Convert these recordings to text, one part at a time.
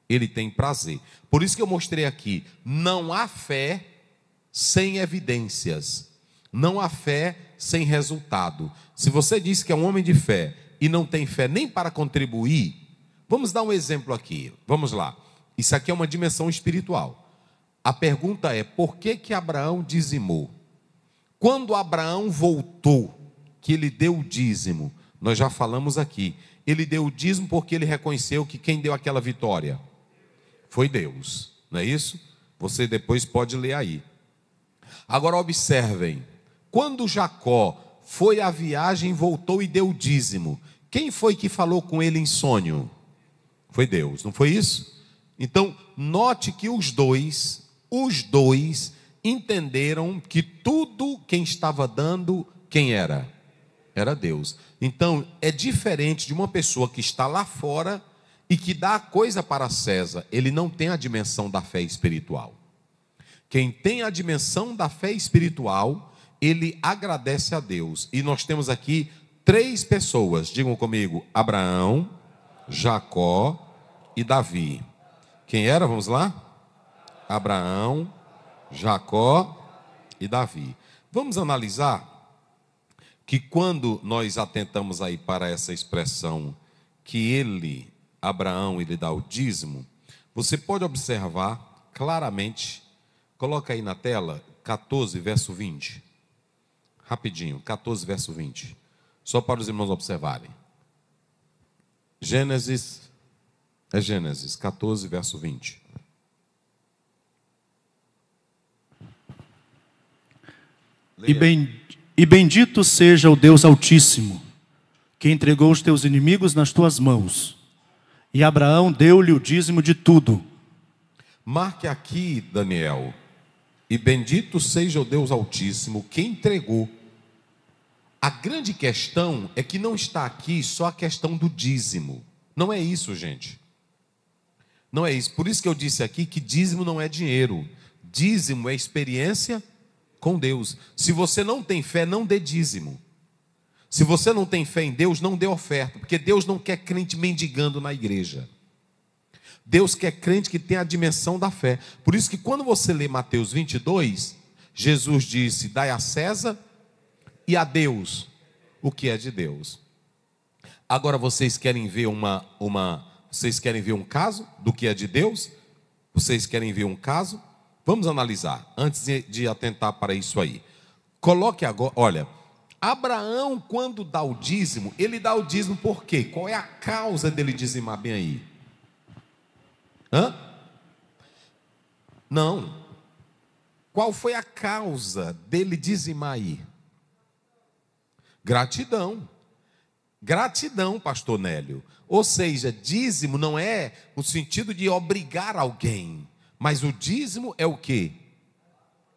Ele tem prazer. Por isso que eu mostrei aqui, não há fé sem evidências. Não há fé sem resultado. Se você diz que é um homem de fé e não tem fé nem para contribuir, vamos dar um exemplo aqui. Vamos lá. Isso aqui é uma dimensão espiritual. A pergunta é, por que Abraão dizimou? Quando Abraão voltou, que ele deu o dízimo, nós já falamos aqui, ele deu o dízimo porque ele reconheceu que quem deu aquela vitória foi Deus, não é isso? Você depois pode ler aí. Agora observem, quando Jacó foi à viagem, voltou e deu o dízimo, quem foi que falou com ele em sonho? Foi Deus, não foi isso? Então, note que os dois entenderam que tudo quem estava dando, quem era? Era Deus. Então, é diferente de uma pessoa que está lá fora e que dá a coisa para César. Ele não tem a dimensão da fé espiritual. Quem tem a dimensão da fé espiritual, ele agradece a Deus. E nós temos aqui 3 pessoas, digam comigo, Abraão, Jacó e Davi. Quem era? Vamos lá? Abraão, Jacó e Davi. Vamos analisar que quando nós atentamos aí para essa expressão que ele, Abraão, ele dá o dízimo, você pode observar claramente, coloca aí na tela, 14, verso 20. Rapidinho, 14, verso 20. Só para os irmãos observarem. Gênesis 14, verso 20. E bendito seja o Deus Altíssimo, que entregou os teus inimigos nas tuas mãos. E Abraão deu-lhe o dízimo de tudo. Marque aqui, Daniel. E bendito seja o Deus Altíssimo, que entregou. A grande questão é que não está aqui só a questão do dízimo. Não é isso, gente. Não é isso. Por isso que eu disse aqui que dízimo não é dinheiro. Dízimo é experiência com Deus. Se você não tem fé, não dê dízimo. Se você não tem fé em Deus, não dê oferta, porque Deus não quer crente mendigando na igreja. Deus quer crente que tem a dimensão da fé. Por isso que quando você lê Mateus 22, Jesus disse, dai a César e a Deus o que é de Deus. Agora vocês querem ver vocês querem ver um caso do que é de Deus? Vocês querem ver um caso? Vamos analisar, antes de atentar para isso aí. Coloque agora, olha, Abraão quando dá o dízimo, ele dá o dízimo por quê? Qual é a causa dele dizimar bem aí? Não. Qual foi a causa dele dizimar aí? Gratidão. Gratidão, pastor Nélio. Ou seja, dízimo não é no sentido de obrigar alguém. Mas o dízimo é o quê?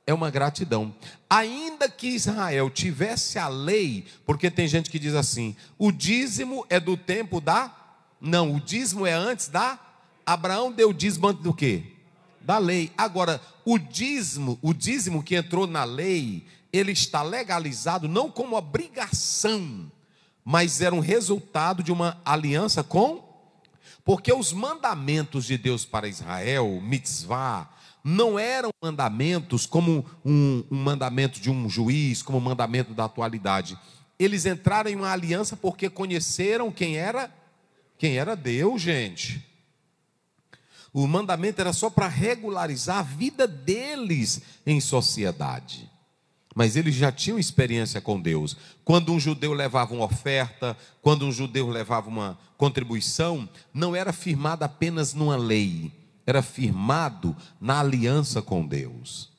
É uma gratidão. Ainda que Israel tivesse a lei, porque tem gente que diz assim, o dízimo é do tempo da... Não, o dízimo é antes da... Abraão deu o dízimo antes do quê? Da lei. Agora, o dízimo que entrou na lei, ele está legalizado não como obrigação, mas era um resultado de uma aliança com... Porque os mandamentos de Deus para Israel, mitzvah, não eram mandamentos como um mandamento de um juiz, como um mandamento da atualidade. Eles entraram em uma aliança porque conheceram quem era Deus, gente. O mandamento era só para regularizar a vida deles em sociedade. Mas eles já tinham experiência com Deus. Quando um judeu levava uma oferta, quando um judeu levava uma contribuição, não era firmado apenas numa lei, era firmado na aliança com Deus.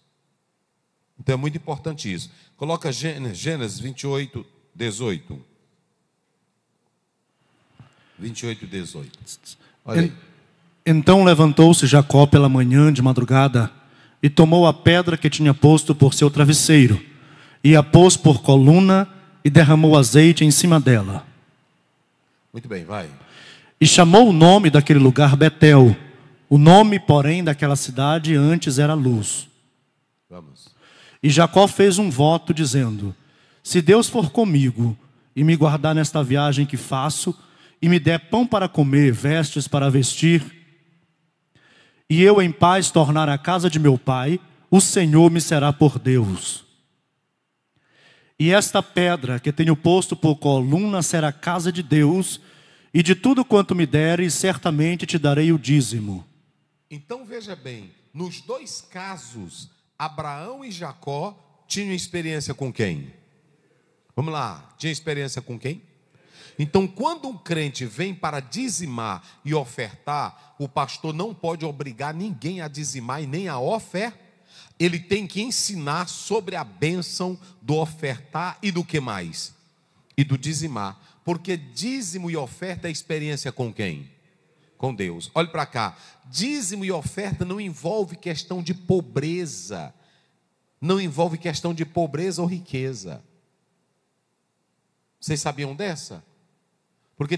Então é muito importante isso. Coloca Gênesis 28, 18. 28, 18. Olha aí. Então levantou-se Jacó pela manhã de madrugada e tomou a pedra que tinha posto por seu travesseiro, e a pôs por coluna, e derramou azeite em cima dela. Muito bem, vai. E chamou o nome daquele lugar Betel. O nome, porém, daquela cidade antes era Luz. Vamos. E Jacó fez um voto dizendo, se Deus for comigo, e me guardar nesta viagem que faço, e me der pão para comer, vestes para vestir, e eu em paz tornar a casa de meu pai, o Senhor me será por Deus. E esta pedra que tenho posto por coluna será a casa de Deus, e de tudo quanto me deres, certamente te darei o dízimo. Então veja bem, nos dois casos, Abraão e Jacó tinham experiência com quem? Vamos lá, tinha experiência com quem? Então, quando um crente vem para dizimar e ofertar, o pastor não pode obrigar ninguém a dizimar e nem a ofertar. Ele tem que ensinar sobre a bênção do ofertar e do que mais? E do dizimar. Porque dízimo e oferta é experiência com quem? Com Deus. Olhe para cá. Dízimo e oferta não envolve questão de pobreza. Não envolve questão de pobreza ou riqueza. Vocês sabiam dessa?